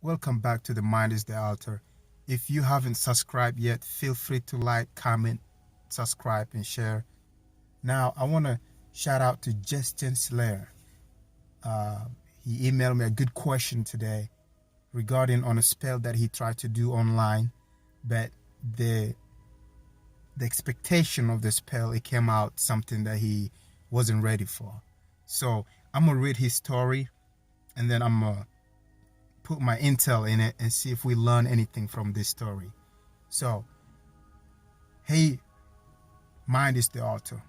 Welcome back to The Mind is the Altar. If you haven't subscribed yet, feel free to like, comment, subscribe, and share. Now, I want to shout out to Justin Slayer. Uh, he emailed me a good question today regarding on a spell that he tried to do online, but the expectation of the spell, it came out something that he wasn't ready for. So I'm gonna read his story, and then I'm gonna put my intel in it and see if we learn anything from this story. So, hey, mind is the altar.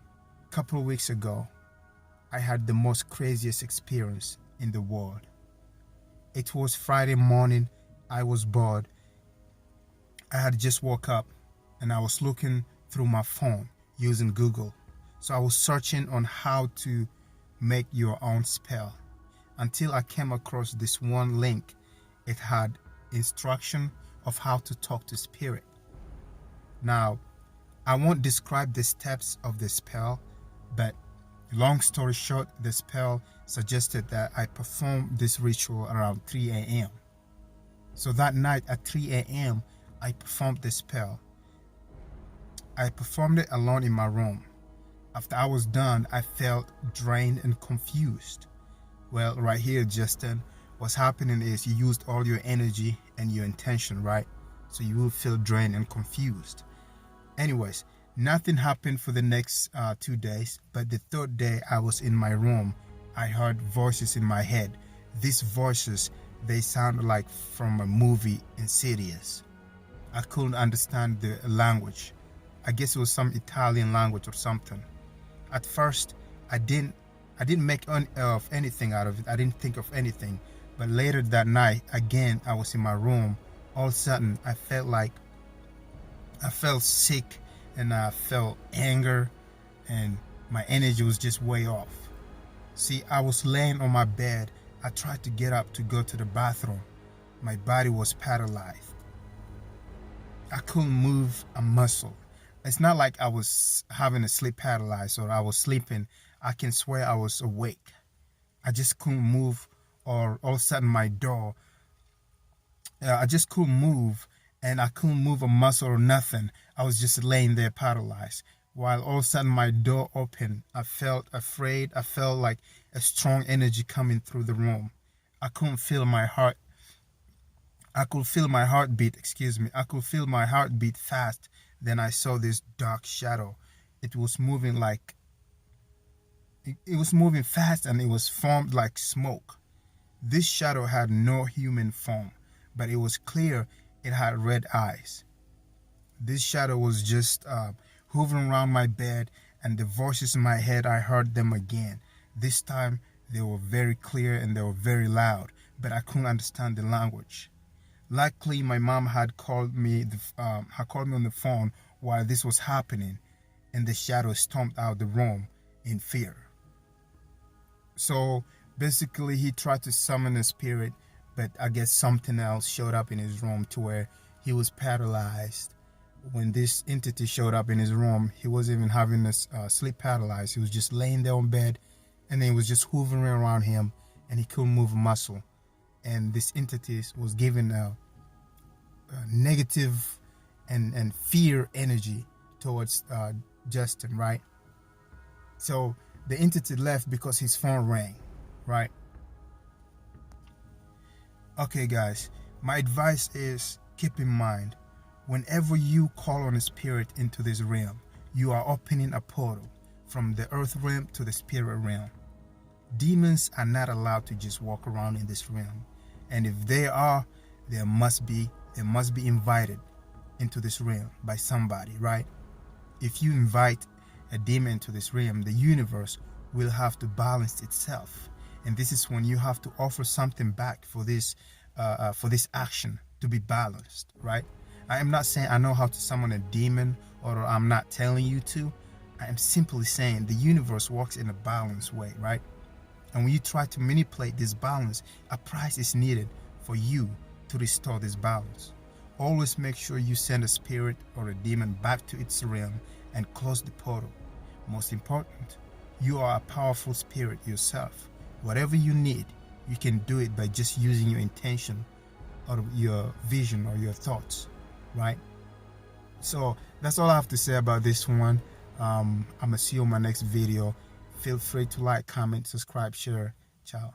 A couple of weeks ago, I had the most craziest experience in the world. It was Friday morning. I was bored. I had just woke up and I was looking through my phone using Google. So I was searching on how to make your own spell until I came across this one link. It had instruction of how to talk to spirit. Now, I won't describe the steps of the spell, but long story short, the spell suggested that I perform this ritual around 3 a.m. So that night at 3 a.m., I performed the spell. I performed it alone in my room. After I was done, I felt drained and confused. Well, right here, Justin, what's happening is you used all your energy and your intention, right? So you will feel drained and confused. Anyways, nothing happened for the next 2 days, but the third day I was in my room, I heard voices in my head. These voices, they sounded like from a movie, Insidious. I couldn't understand the language. I guess it was some Italian language or something. At first, I didn't make anything out of it. I didn't think of anything. But later that night, again, I was in my room. All of a sudden, I felt sick and I felt anger and my energy was just way off. See, I was laying on my bed. I tried to get up to go to the bathroom. My body was paralyzed. I couldn't move a muscle. It's not like I was having a sleep paralysis or I was sleeping. I can swear I was awake. I just couldn't move, or all of a sudden my door, I just couldn't move, and I couldn't move a muscle or nothing. I was just laying there paralyzed. While all of a sudden my door opened, I felt afraid. I felt like a strong energy coming through the room. I couldn't feel my heart. I could feel my heartbeat, I could feel my heartbeat fast. Then I saw this dark shadow. It was moving it was moving fast, and it was formed like smoke. This shadow had no human form, but it was clear it had red eyes. This shadow was just hovering around my bed, and the voices in my head, I heard them again. This time they were very clear and they were very loud, but I couldn't understand the language. Luckily, my mom had called me on the phone while this was happening, and the shadow stomped out the room in fear. So basically, he tried to summon a spirit, but I guess something else showed up in his room to where he was paralyzed. When this entity showed up in his room, he wasn't even having a sleep paralysis. He was just laying there on bed, and then it was just hovering around him, and he couldn't move a muscle. And this entity was given a negative and fear energy towards Justin, right? So the entity left because his phone rang, right? Okay, guys, my advice is keep in mind, whenever you call on a spirit into this realm, you are opening a portal from the earth realm to the spirit realm. Demons are not allowed to just walk around in this realm. And if they are, they must be invited into this realm by somebody, right? If you invite a demon into this realm, the universe will have to balance itself, and this is when you have to offer something back for this action to be balanced, right? I am not saying I know how to summon a demon, or I'm not telling you to. I am simply saying the universe works in a balanced way, right? And when you try to manipulate this balance, a price is needed for you to restore this balance. Always make sure you send a spirit or a demon back to its realm and close the portal. Most important, you are a powerful spirit yourself. Whatever you need, you can do it by just using your intention out of your vision or your thoughts, right? So that's all I have to say about this one. I'm gonna see you on my next video. Feel free to like, comment, subscribe, share. Ciao.